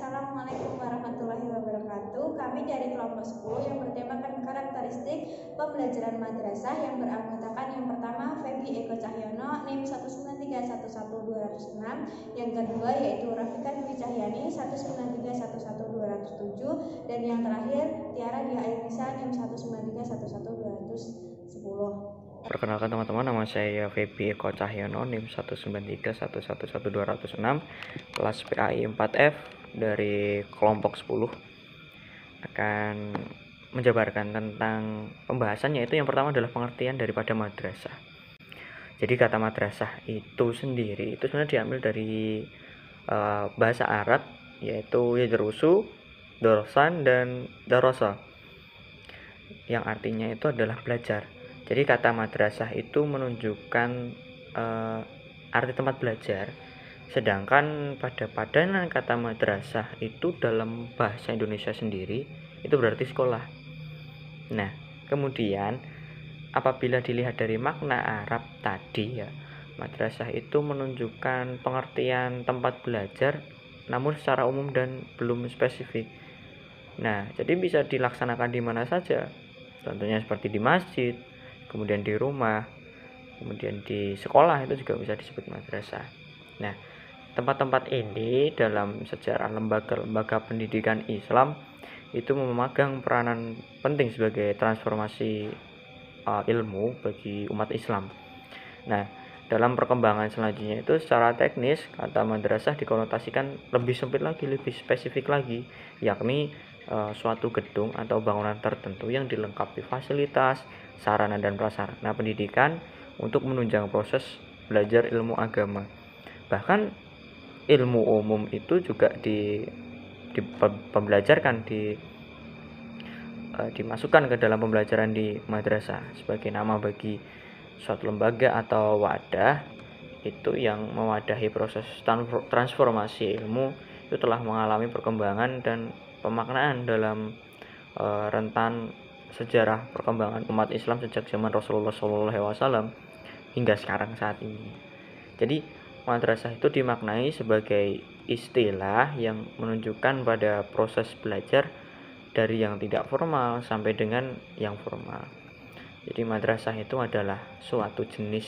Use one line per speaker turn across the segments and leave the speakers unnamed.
Assalamualaikum warahmatullahi wabarakatuh. Kami dari kelompok 10 yang bertemakan karakteristik pembelajaran madrasah yang beranggotakan yang pertama Febi Eko Cahyono NIM 193112006, yang kedua yaitu Rafika Dwi Cahyani 193112007, dan yang terakhir Tiara Dia Ainisa NIM 193112010.
Perkenalkan teman-teman, nama saya Febi Eko Cahyono NIM 193111206, kelas PAI 4F dari kelompok 10. Akan menjabarkan tentang pembahasannya, yaitu yang pertama adalah pengertian daripada madrasah. Jadi kata madrasah itu sendiri itu sebenarnya diambil dari bahasa Arab, yaitu yadrusu, dorosan, dan darosa, yang artinya itu adalah belajar. Jadi kata madrasah itu menunjukkan arti tempat belajar, sedangkan pada padanan kata madrasah itu dalam bahasa Indonesia sendiri itu berarti sekolah. Nah, kemudian apabila dilihat dari makna Arab tadi ya, madrasah itu menunjukkan pengertian tempat belajar namun secara umum dan belum spesifik. Nah, jadi bisa dilaksanakan di mana saja. Contohnya seperti di masjid, kemudian di rumah, kemudian di sekolah itu juga bisa disebut madrasah. Nah, tempat-tempat ini dalam sejarah lembaga pendidikan Islam itu memegang peranan penting sebagai transformasi ilmu bagi umat Islam. Nah, dalam perkembangan selanjutnya itu secara teknis kata madrasah dikonotasikan lebih sempit lagi, lebih spesifik lagi, yakni suatu gedung atau bangunan tertentu yang dilengkapi fasilitas, sarana dan prasarana pendidikan untuk menunjang proses belajar ilmu agama. Bahkan ilmu umum itu juga dimasukkan ke dalam pembelajaran di madrasah sebagai nama bagi suatu lembaga atau wadah itu yang mewadahi proses transformasi ilmu itu telah mengalami perkembangan dan pemaknaan dalam rentan sejarah perkembangan umat Islam sejak zaman Rasulullah SAW hingga sekarang saat ini. Jadi madrasah itu dimaknai sebagai istilah yang menunjukkan pada proses belajar dari yang tidak formal sampai dengan yang formal. Jadi madrasah itu adalah suatu jenis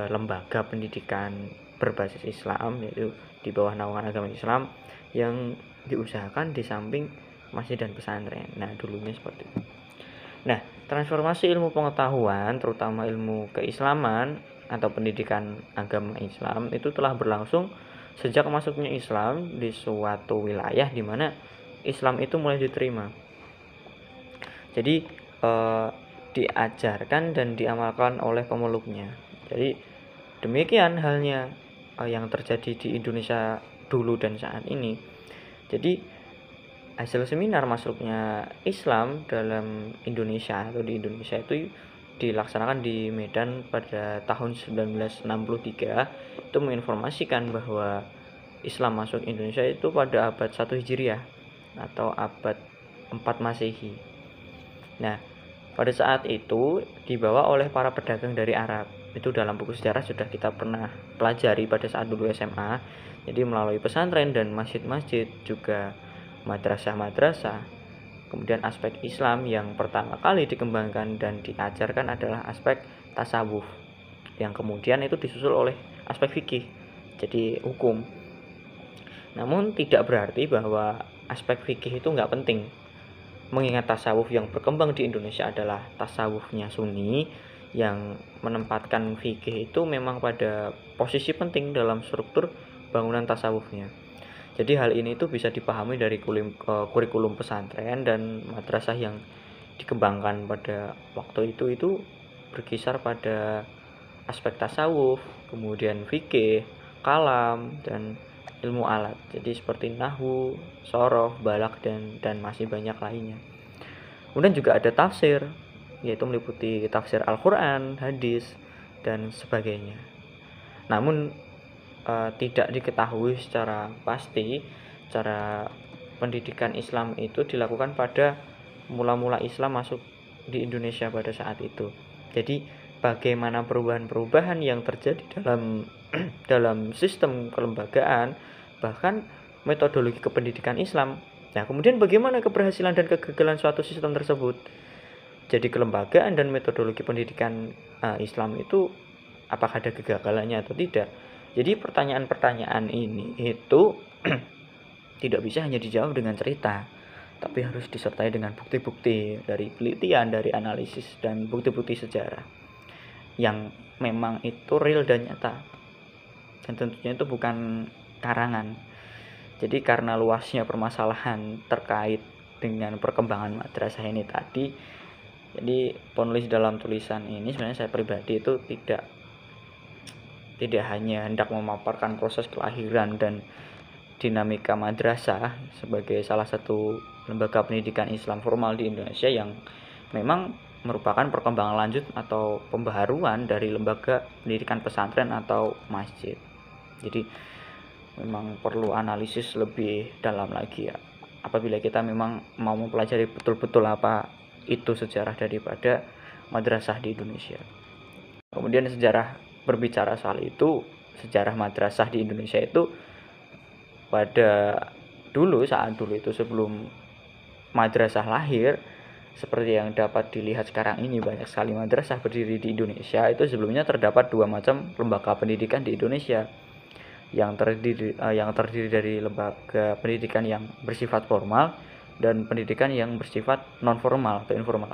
lembaga pendidikan berbasis Islam, yaitu di bawah naungan agama Islam yang diusahakan di samping masjid dan pesantren. Nah, dulunya seperti itu. Nah, transformasi ilmu pengetahuan, terutama ilmu keislaman atau pendidikan agama Islam itu telah berlangsung sejak masuknya Islam di suatu wilayah di mana Islam itu mulai diterima. Jadi diajarkan dan diamalkan oleh pemeluknya. Jadi demikian halnya yang terjadi di Indonesia dulu dan saat ini. Jadi hasil seminar masuknya Islam dalam Indonesia atau di Indonesia itu dilaksanakan di Medan pada tahun 1963, itu menginformasikan bahwa Islam masuk Indonesia itu pada abad 1 Hijriah atau abad 4 Masehi. Nah, pada saat itu dibawa oleh para pedagang dari Arab. Itu dalam buku sejarah sudah kita pernah pelajari pada saat dulu SMA. Jadi melalui pesantren dan masjid-masjid, juga madrasah-madrasah. Kemudian aspek Islam yang pertama kali dikembangkan dan diajarkan adalah aspek tasawuf, yang kemudian itu disusul oleh aspek fikih, jadi hukum. Namun tidak berarti bahwa aspek fikih itu nggak penting, mengingat tasawuf yang berkembang di Indonesia adalah tasawufnya Sunni yang menempatkan fikih itu memang pada posisi penting dalam struktur bangunan tasawufnya. Jadi hal ini itu bisa dipahami dari kurikulum pesantren dan madrasah yang dikembangkan pada waktu itu berkisar pada aspek tasawuf, kemudian fikih, kalam, dan ilmu alat. Jadi seperti nahwu, sorof, balagh, dan masih banyak lainnya. Kemudian juga ada tafsir, yaitu meliputi tafsir Al-Quran, hadis, dan sebagainya. Namun tidak diketahui secara pasti cara pendidikan Islam itu dilakukan pada mula-mula Islam masuk di Indonesia pada saat itu. Jadi bagaimana perubahan-perubahan yang terjadi dalam sistem kelembagaan, bahkan metodologi kependidikan Islam. Nah, kemudian bagaimana keberhasilan dan kegagalan suatu sistem tersebut? Jadi kelembagaan dan metodologi pendidikan Islam itu apakah ada kegagalannya atau tidak? Jadi pertanyaan-pertanyaan ini itu tidak bisa hanya dijawab dengan cerita, tapi harus disertai dengan bukti-bukti dari penelitian, dari analisis, dan bukti-bukti sejarah yang memang itu real dan nyata. Dan tentunya itu bukan karangan. Jadi karena luasnya permasalahan terkait dengan perkembangan madrasah ini tadi, jadi penulis dalam tulisan ini sebenarnya saya pribadi itu tidak hanya hendak memaparkan proses kelahiran dan dinamika madrasah sebagai salah satu lembaga pendidikan Islam formal di Indonesia yang memang merupakan perkembangan lanjut atau pembaharuan dari lembaga pendidikan pesantren atau masjid. Jadi memang perlu analisis lebih dalam lagi ya, apabila kita memang mau mempelajari betul-betul apa itu sejarah daripada madrasah di Indonesia. Kemudian sejarah, berbicara soal itu, sejarah madrasah di Indonesia itu pada saat dulu itu sebelum madrasah lahir, seperti yang dapat dilihat sekarang ini, banyak sekali madrasah berdiri di Indonesia. Itu sebelumnya terdapat dua macam lembaga pendidikan di Indonesia, yang terdiri dari lembaga pendidikan yang bersifat formal dan pendidikan yang bersifat non formal atau informal.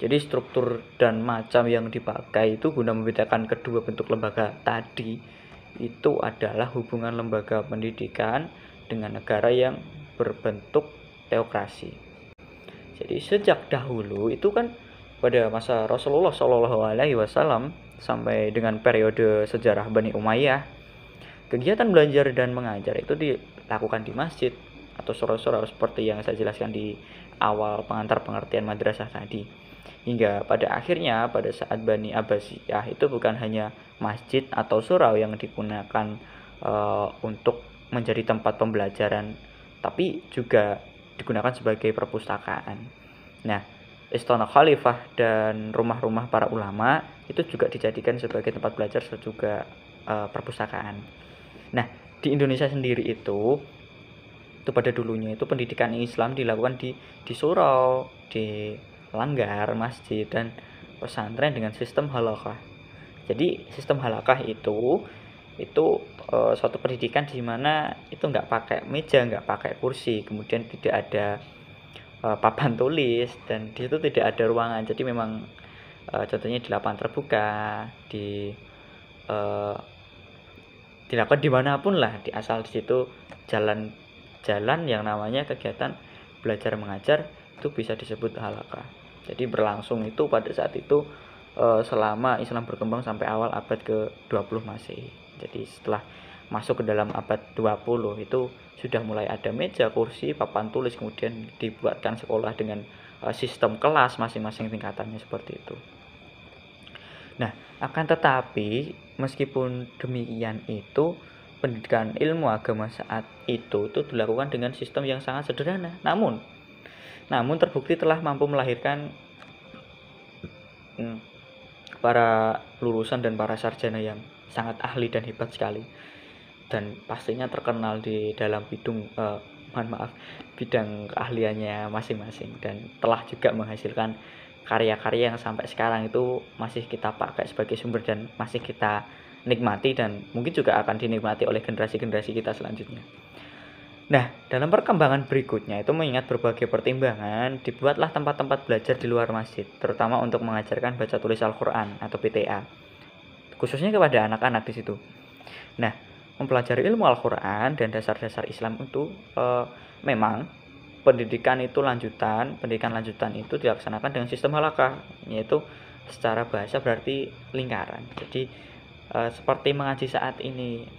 Jadi struktur dan macam yang dipakai itu guna membedakan kedua bentuk lembaga tadi itu adalah hubungan lembaga pendidikan dengan negara yang berbentuk teokrasi. Jadi sejak dahulu itu kan pada masa Rasulullah SAW sampai dengan periode sejarah Bani Umayyah, kegiatan belajar dan mengajar itu dilakukan di masjid atau surau-surau seperti yang saya jelaskan di awal pengantar pengertian madrasah tadi. Hingga pada akhirnya pada saat Bani Abbasiyah itu bukan hanya masjid atau surau yang digunakan untuk menjadi tempat pembelajaran, tapi juga digunakan sebagai perpustakaan. Nah, Istana Khalifah dan rumah-rumah para ulama itu juga dijadikan sebagai tempat belajar dan juga perpustakaan. Nah, di Indonesia sendiri itu pada dulunya itu pendidikan Islam dilakukan di surau, di langgar, masjid, dan pesantren dengan sistem halaqah. Jadi sistem halaqah itu suatu pendidikan di mana itu nggak pakai meja, nggak pakai kursi, kemudian tidak ada papan tulis, dan di situ tidak ada ruangan. Jadi memang contohnya di lapangan terbuka, dilakukan dimanapun lah, di asal di situ jalan yang namanya kegiatan belajar mengajar itu bisa disebut halaqah. Jadi berlangsung itu pada saat itu selama Islam berkembang sampai awal abad ke-20 Masehi. Jadi setelah masuk ke dalam abad 20 itu sudah mulai ada meja, kursi, papan tulis, kemudian dibuatkan sekolah dengan sistem kelas masing-masing tingkatannya seperti itu. Nah, akan tetapi meskipun demikian itu pendidikan ilmu agama saat itu dilakukan dengan sistem yang sangat sederhana, namun terbukti telah mampu melahirkan para lulusan dan para sarjana yang sangat ahli dan hebat sekali, dan pastinya terkenal di dalam bidang keahliannya masing-masing, dan telah juga menghasilkan karya-karya yang sampai sekarang itu masih kita pakai sebagai sumber dan masih kita nikmati, dan mungkin juga akan dinikmati oleh generasi-generasi kita selanjutnya. Nah, dalam perkembangan berikutnya itu mengingat berbagai pertimbangan, dibuatlah tempat-tempat belajar di luar masjid, terutama untuk mengajarkan baca tulis Al-Quran atau PTA, khususnya kepada anak-anak di situ. Nah, mempelajari ilmu Al-Quran dan dasar-dasar Islam itu memang pendidikan lanjutan itu dilaksanakan dengan sistem halaqah, yaitu secara bahasa berarti lingkaran. Jadi seperti mengaji saat ini,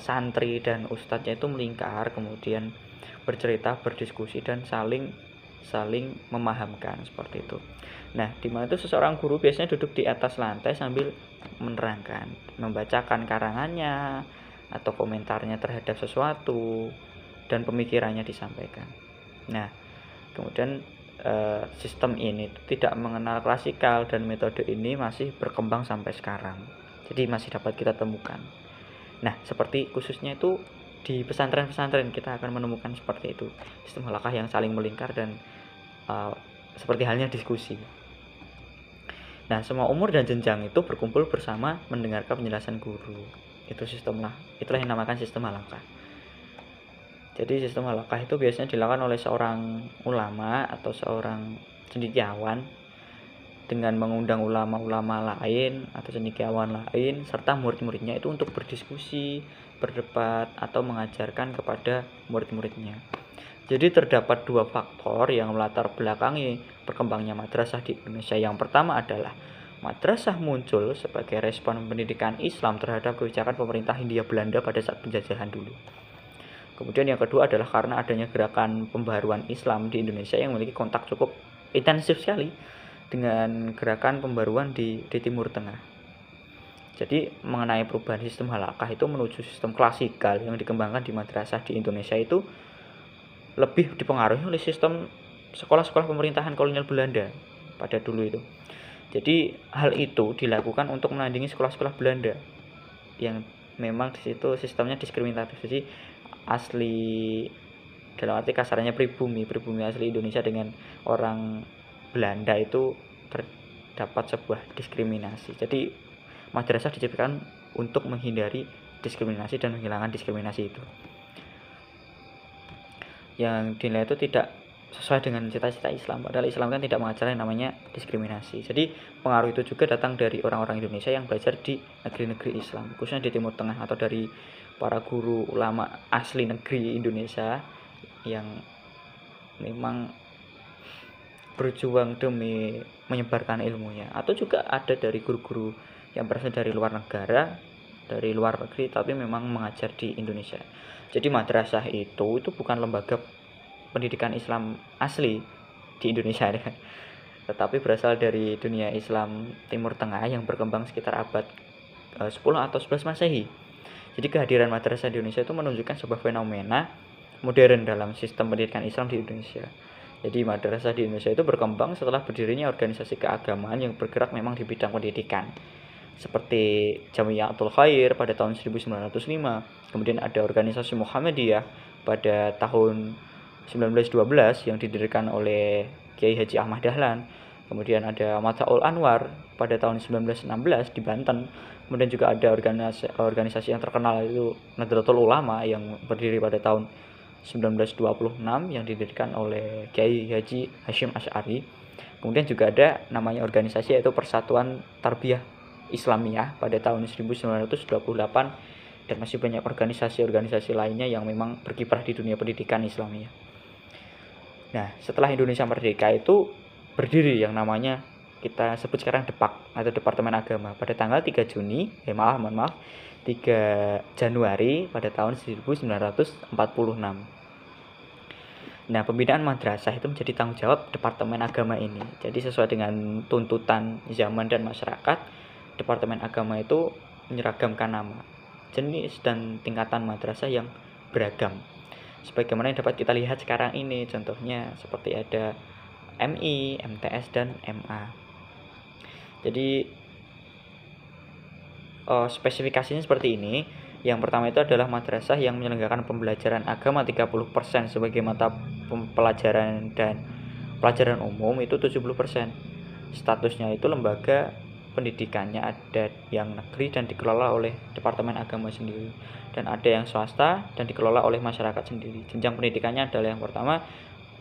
santri dan ustadznya itu melingkar, kemudian bercerita, berdiskusi, dan saling memahamkan seperti itu. Nah, di mana itu seseorang guru biasanya duduk di atas lantai sambil menerangkan, membacakan karangannya atau komentarnya terhadap sesuatu, dan pemikirannya disampaikan. Nah, kemudian sistem ini tidak mengenal klasikal, dan metode ini masih berkembang sampai sekarang. Jadi masih dapat kita temukan. Nah, seperti khususnya itu di pesantren-pesantren kita akan menemukan seperti itu, sistem halakah yang saling melingkar dan seperti halnya diskusi. Nah, semua umur dan jenjang itu berkumpul bersama mendengarkan penjelasan guru. Itulah yang dinamakan sistem halakah. Jadi sistem halakah itu biasanya dilakukan oleh seorang ulama atau seorang cendekiawan dengan mengundang ulama-ulama lain atau cendekiawan lain serta murid-muridnya itu untuk berdiskusi, berdebat atau mengajarkan kepada murid-muridnya. Jadi terdapat dua faktor yang melatar belakangi berkembangnya madrasah di Indonesia. Yang pertama adalah madrasah muncul sebagai respon pendidikan Islam terhadap kebijakan pemerintah Hindia Belanda pada saat penjajahan dulu. Kemudian yang kedua adalah karena adanya gerakan pembaruan Islam di Indonesia yang memiliki kontak cukup intensif sekali dengan gerakan pembaruan di Timur Tengah. Jadi mengenai perubahan sistem halakah itu menuju sistem klasikal yang dikembangkan di madrasah di Indonesia itu lebih dipengaruhi oleh sistem sekolah-sekolah pemerintahan kolonial Belanda pada dulu itu. Jadi hal itu dilakukan untuk menandingi sekolah-sekolah Belanda yang memang di situ sistemnya diskriminatif. Jadi asli dalam arti kasarnya pribumi asli Indonesia dengan orang Belanda itu terdapat sebuah diskriminasi. Jadi madrasah diciptakan untuk menghindari diskriminasi dan menghilangkan diskriminasi itu. Yang dinilai itu tidak sesuai dengan cita-cita Islam, padahal Islam kan tidak mengajarkan yang namanya diskriminasi. Jadi pengaruh itu juga datang dari orang-orang Indonesia yang belajar di negeri-negeri Islam, khususnya di Timur Tengah, atau dari para guru ulama asli negeri Indonesia yang memang berjuang demi menyebarkan ilmunya, atau juga ada dari guru-guru yang berasal dari luar negara, dari luar negeri, tapi memang mengajar di Indonesia. Jadi madrasah itu bukan lembaga pendidikan Islam asli di Indonesia, tetapi berasal dari dunia Islam Timur Tengah yang berkembang sekitar abad 10 atau 11 Masehi. Jadi kehadiran madrasah di Indonesia itu menunjukkan sebuah fenomena modern dalam sistem pendidikan Islam di Indonesia. Jadi madrasah di Indonesia itu berkembang setelah berdirinya organisasi keagamaan yang bergerak memang di bidang pendidikan, seperti Jamiatul Khair pada tahun 1905, kemudian ada organisasi Muhammadiyah pada tahun 1912 yang didirikan oleh Kiai Haji Ahmad Dahlan, kemudian ada Mata'ul Anwar pada tahun 1916 di Banten, kemudian juga ada organisasi yang terkenal itu Nahdlatul Ulama yang berdiri pada tahun 1926 yang didirikan oleh Kiai Haji Hashim Asy'ari. Kemudian juga ada namanya organisasi yaitu Persatuan Tarbiyah Islamiyah pada tahun 1928, dan masih banyak organisasi-organisasi lainnya yang memang berkiprah di dunia pendidikan Islamiyah. Nah, setelah Indonesia merdeka itu berdiri yang namanya kita sebut sekarang DEPAK atau Departemen Agama pada tanggal 3 Januari pada tahun 1946. Nah, pembinaan madrasah itu menjadi tanggung jawab Departemen Agama ini. Jadi sesuai dengan tuntutan zaman dan masyarakat, Departemen Agama itu menyeragamkan nama, jenis, dan tingkatan madrasah yang beragam. Sebagaimana yang dapat kita lihat sekarang ini, contohnya seperti ada MI, MTS, dan MA. Jadi spesifikasinya seperti ini. Yang pertama itu adalah madrasah yang menyelenggarakan pembelajaran agama 30% sebagai mata pelajaran, dan pelajaran umum itu 70%. Statusnya itu lembaga pendidikannya ada yang negeri dan dikelola oleh Departemen Agama sendiri, dan ada yang swasta dan dikelola oleh masyarakat sendiri. Jenjang pendidikannya adalah yang pertama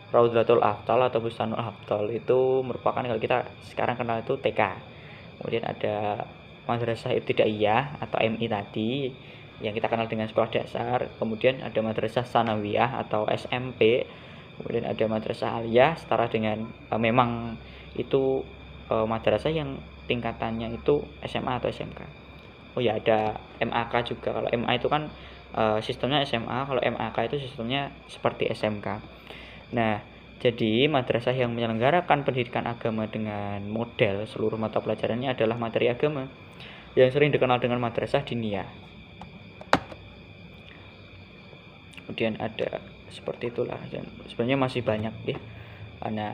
Raudhatul Afdal atau Bustanul Afdal, itu merupakan kalau kita sekarang kenal itu TK. Kemudian ada Madrasah Ibtidaiyah atau MI tadi yang kita kenal dengan sekolah dasar. Kemudian ada Madrasah Sanawiyah atau SMP. Kemudian ada Madrasah Aliyah setara dengan memang itu madrasah yang tingkatannya itu SMA atau SMK. Oh ya, ada MAK juga. Kalau MA itu kan sistemnya SMA, kalau MAK itu sistemnya seperti SMK. Nah, jadi madrasah yang menyelenggarakan pendidikan agama dengan model seluruh mata pelajarannya adalah materi agama, yang sering dikenal dengan madrasah diniyah. Kemudian ada seperti itulah, dan sebenarnya masih banyak ya. Nah,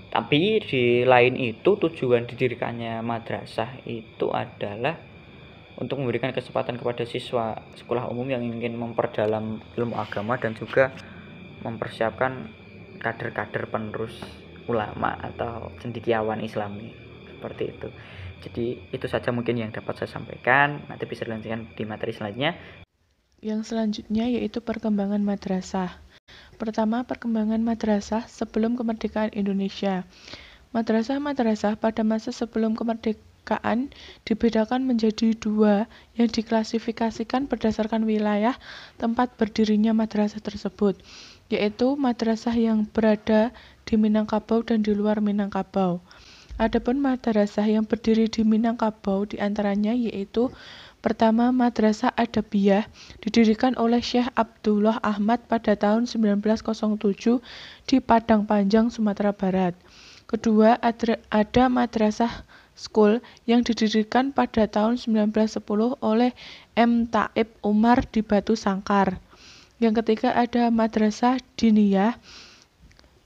tapi di lain itu tujuan didirikannya madrasah itu adalah untuk memberikan kesempatan kepada siswa sekolah umum yang ingin memperdalam ilmu agama dan juga mempersiapkan kader-kader penerus ulama atau cendekiawan Islami seperti itu. Jadi itu saja mungkin yang dapat saya sampaikan. Nanti bisa dilanjutkan di materi selanjutnya.
Yang selanjutnya yaitu perkembangan madrasah. Pertama, perkembangan madrasah sebelum kemerdekaan Indonesia. Madrasah-madrasah pada masa sebelum kemerdekaan dibedakan menjadi dua yang diklasifikasikan berdasarkan wilayah tempat berdirinya madrasah tersebut, yaitu madrasah yang berada di Minangkabau dan di luar Minangkabau. Adapun madrasah yang berdiri di Minangkabau diantaranya yaitu pertama, Madrasah Adabiyah didirikan oleh Syekh Abdullah Ahmad pada tahun 1907 di Padang Panjang, Sumatera Barat. Kedua, ada Madrasah School yang didirikan pada tahun 1910 oleh M. Taib Umar di Batu Sangkar. Yang ketiga, ada Madrasah Diniyah.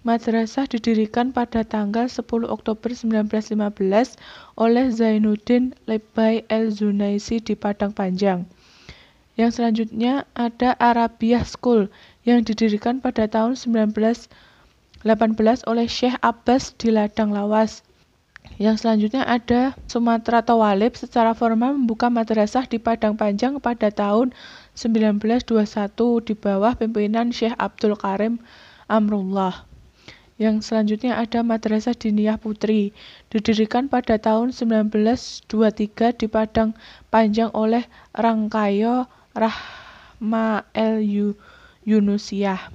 Madrasah didirikan pada tanggal 10 Oktober 1915 oleh Zainuddin Lebay El-Zunaisi di Padang Panjang. Yang selanjutnya ada Arabiyah School yang didirikan pada tahun 1918 oleh Syekh Abbas di Ladang Lawas. Yang selanjutnya ada Sumatera Tawalib secara formal membuka madrasah di Padang Panjang pada tahun 1921 di bawah pimpinan Syekh Abdul Karim Amrullah. Yang selanjutnya ada Madrasah Diniyah Putri, didirikan pada tahun 1923 di Padang Panjang oleh Rangkayo Rahma El Yunusiyah.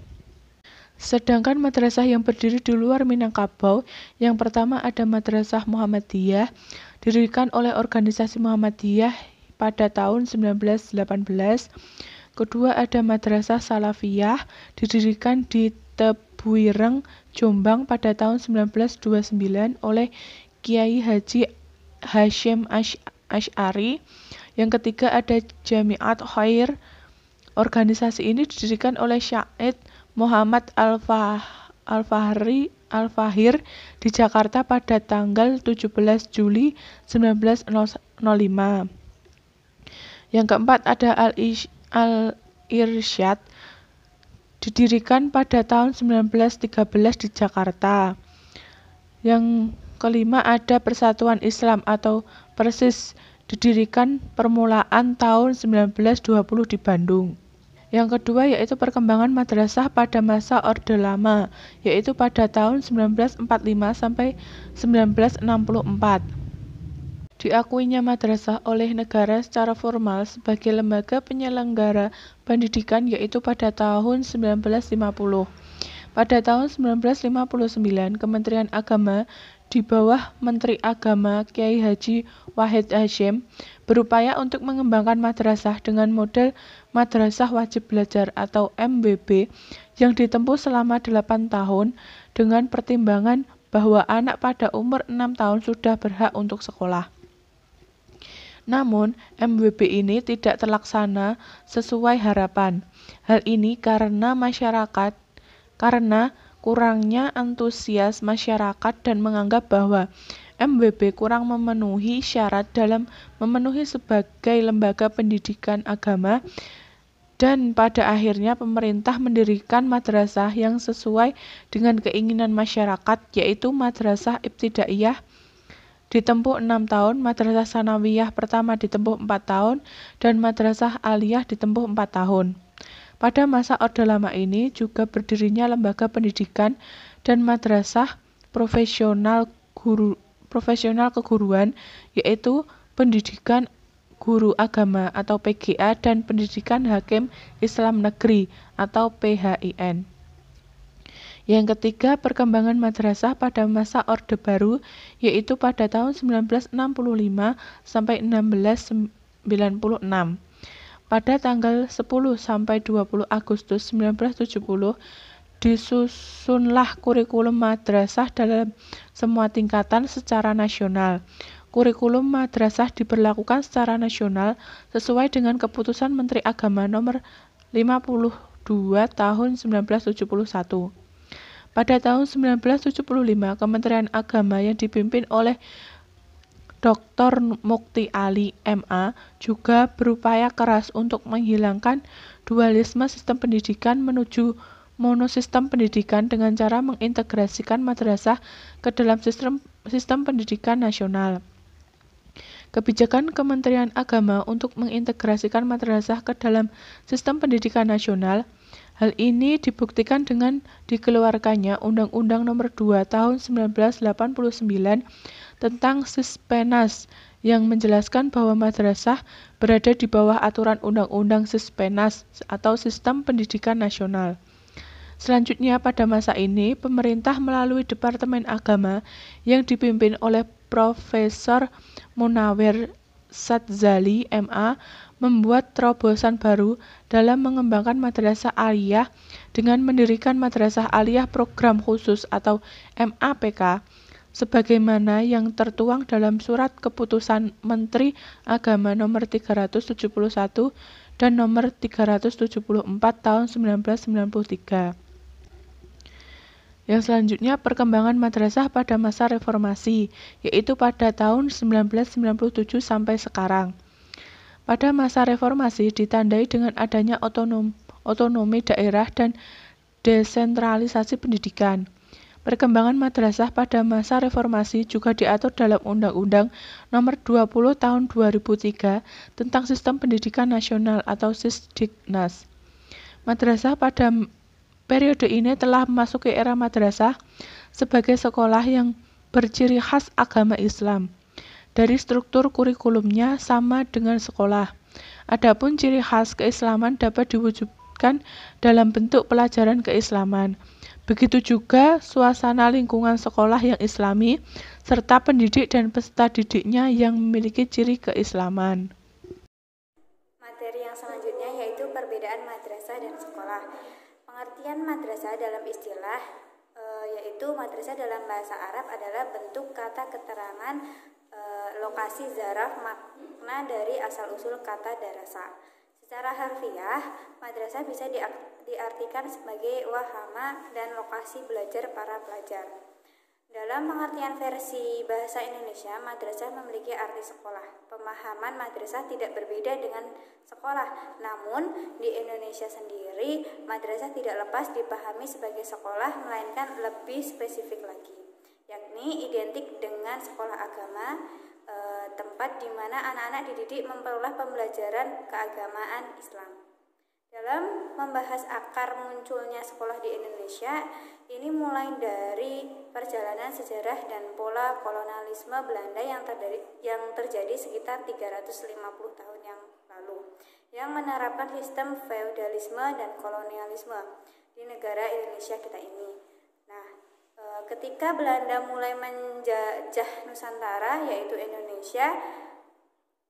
Sedangkan madrasah yang berdiri di luar Minangkabau, yang pertama ada Madrasah Muhammadiyah, didirikan oleh organisasi Muhammadiyah pada tahun 1918. Kedua ada Madrasah Salafiyah, didirikan di Tebuireng, Jombang pada tahun 1929 oleh Kiai Haji Hasyim Asy'ari. Yang ketiga ada Jamiat Khair. Organisasi ini didirikan oleh Syed Muhammad Al-Fahir di Jakarta pada tanggal 17 Juli 1905. Yang keempat ada Al-Irsyad, didirikan pada tahun 1913 di Jakarta. Yang kelima ada Persatuan Islam atau Persis, didirikan permulaan tahun 1920 di Bandung. Yang kedua yaitu perkembangan madrasah pada masa Orde Lama, yaitu pada tahun 1945 sampai 1964. Diakuinya madrasah oleh negara secara formal sebagai lembaga penyelenggara pendidikan yaitu pada tahun 1950. Pada tahun 1959, Kementerian Agama di bawah Menteri Agama Kiai Haji Wahid Hasyim berupaya untuk mengembangkan madrasah dengan model Madrasah Wajib Belajar atau MWB yang ditempuh selama 8 tahun dengan pertimbangan bahwa anak pada umur 6 tahun sudah berhak untuk sekolah. Namun, MWB ini tidak terlaksana sesuai harapan. Hal ini karena kurangnya antusias masyarakat dan menganggap bahwa MWB kurang memenuhi syarat dalam memenuhi sebagai lembaga pendidikan agama, dan pada akhirnya pemerintah mendirikan madrasah yang sesuai dengan keinginan masyarakat, yaitu Madrasah Ibtidaiyah ditempuh 6 tahun, Madrasah Sanawiyah pertama ditempuh 4 tahun, dan Madrasah Aliyah ditempuh 4 tahun. Pada masa Orde Lama ini juga berdirinya lembaga pendidikan dan madrasah profesional keguruan, yaitu Pendidikan Guru Agama atau PGA dan Pendidikan Hakim Islam Negeri atau PHIN. Yang ketiga, perkembangan madrasah pada masa Orde Baru, yaitu pada tahun 1965 sampai 1696. Pada tanggal 10 sampai 20 Agustus 1970, disusunlah kurikulum madrasah dalam semua tingkatan secara nasional. Kurikulum madrasah diberlakukan secara nasional sesuai dengan keputusan Menteri Agama nomor 52 tahun 1971. Pada tahun 1975, Kementerian Agama yang dipimpin oleh Dr. Mukti Ali, MA, juga berupaya keras untuk menghilangkan dualisme sistem pendidikan menuju monosistem pendidikan dengan cara mengintegrasikan madrasah ke dalam sistem pendidikan nasional. Kebijakan Kementerian Agama untuk mengintegrasikan madrasah ke dalam sistem pendidikan nasional. Hal ini dibuktikan dengan dikeluarkannya Undang-Undang Nomor 2 Tahun 1989 tentang Sispenas yang menjelaskan bahwa madrasah berada di bawah aturan Undang-Undang Sispenas atau Sistem Pendidikan Nasional. Selanjutnya pada masa ini, pemerintah melalui Departemen Agama yang dipimpin oleh Profesor Munawir Sadzali, MA, membuat terobosan baru dalam mengembangkan madrasah aliyah dengan mendirikan Madrasah Aliyah Program Khusus atau MAPK, sebagaimana yang tertuang dalam Surat Keputusan Menteri Agama Nomor 371 dan Nomor 374 Tahun 1993. Yang selanjutnya perkembangan madrasah pada masa reformasi, yaitu pada tahun 1997 sampai sekarang. Pada masa reformasi ditandai dengan adanya otonomi daerah dan desentralisasi pendidikan. Perkembangan madrasah pada masa reformasi juga diatur dalam Undang-Undang Nomor 20 Tahun 2003 tentang Sistem Pendidikan Nasional atau Sisdiknas. Madrasah pada periode ini telah memasuki era madrasah sebagai sekolah yang berciri khas agama Islam. Dari struktur kurikulumnya sama dengan sekolah. Adapun ciri khas keislaman dapat diwujudkan dalam bentuk pelajaran keislaman. Begitu juga suasana lingkungan sekolah yang islami, serta pendidik dan peserta didiknya yang memiliki ciri keislaman.
Materi yang selanjutnya yaitu perbedaan madrasah dan sekolah. Pengertian madrasah dalam istilah yaitu madrasah dalam bahasa Arab adalah bentuk kata keterangan lokasi zaraf makna dari asal-usul kata darasa. Secara harfiah, madrasah bisa diartikan sebagai wahana dan lokasi belajar para pelajar. Dalam pengertian versi bahasa Indonesia, madrasah memiliki arti sekolah. Pemahaman madrasah tidak berbeda dengan sekolah, namun di Indonesia sendiri, madrasah tidak lepas dipahami sebagai sekolah, melainkan lebih spesifik lagi, yakni identik dengan sekolah agama, tempat di mana anak-anak dididik memperoleh pembelajaran keagamaan Islam. Dalam membahas akar munculnya sekolah di Indonesia, ini mulai dari perjalanan sejarah dan pola kolonialisme Belanda yang terjadi sekitar 350 tahun yang lalu, yang menerapkan sistem feudalisme dan kolonialisme di negara Indonesia kita ini. Nah, ketika Belanda mulai menjajah Nusantara, yaitu Indonesia,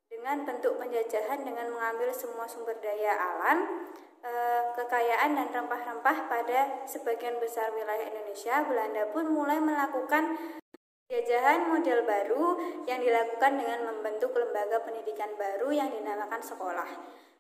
dengan bentuk penjajahan dengan mengambil semua sumber daya alam, kekayaan dan rempah-rempah pada sebagian besar wilayah Indonesia, Belanda pun mulai melakukan penjajahan model baru yang dilakukan dengan membentuk lembaga pendidikan baru yang dinamakan sekolah.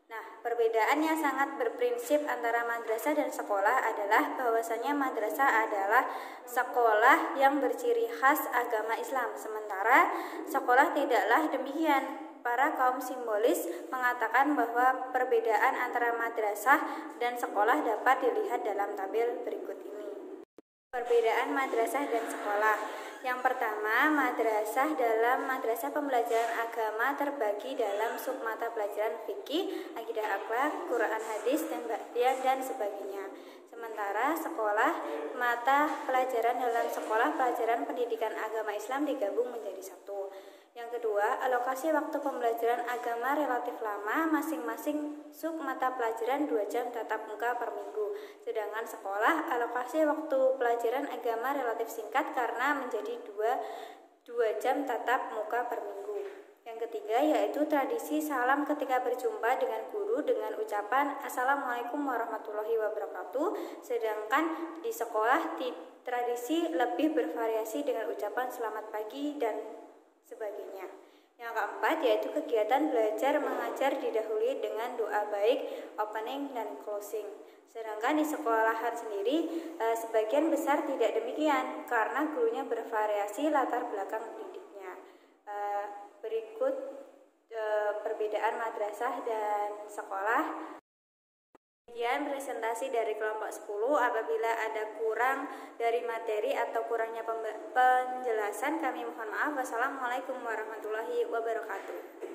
Nah, perbedaan yang sangat berprinsip antara madrasah dan sekolah adalah bahwasanya madrasah adalah sekolah yang berciri khas agama Islam, sementara sekolah tidaklah demikian. Para kaum simbolis mengatakan bahwa perbedaan antara madrasah dan sekolah dapat dilihat dalam tabel berikut ini. Perbedaan madrasah dan sekolah. Yang pertama, dalam madrasah pembelajaran agama terbagi dalam submata pelajaran fikih, akidah akhlak, Quran hadis, dan sebagainya. Sementara sekolah, mata pelajaran dalam sekolah pelajaran pendidikan agama Islam digabung menjadi satu. Yang kedua, alokasi waktu pembelajaran agama relatif lama, masing-masing sub mata pelajaran 2 jam tatap muka per minggu. Sedangkan sekolah, alokasi waktu pelajaran agama relatif singkat karena menjadi 2 jam tatap muka per minggu. Yang ketiga yaitu tradisi salam ketika berjumpa dengan guru dengan ucapan Assalamualaikum warahmatullahi wabarakatuh. Sedangkan di sekolah tradisi lebih bervariasi dengan ucapan selamat pagi dan sebagainya. Yang keempat yaitu kegiatan belajar mengajar didahului dengan doa baik, opening dan closing. Sedangkan di sekolahan sendiri sebagian besar tidak demikian karena gurunya bervariasi latar belakang didiknya. Berikut perbedaan madrasah dan sekolah. Kemudian presentasi dari kelompok 10. Apabila ada kurang dari materi atau kurangnya penjelasan, kami mohon maaf. Wassalamualaikum warahmatullahi wabarakatuh.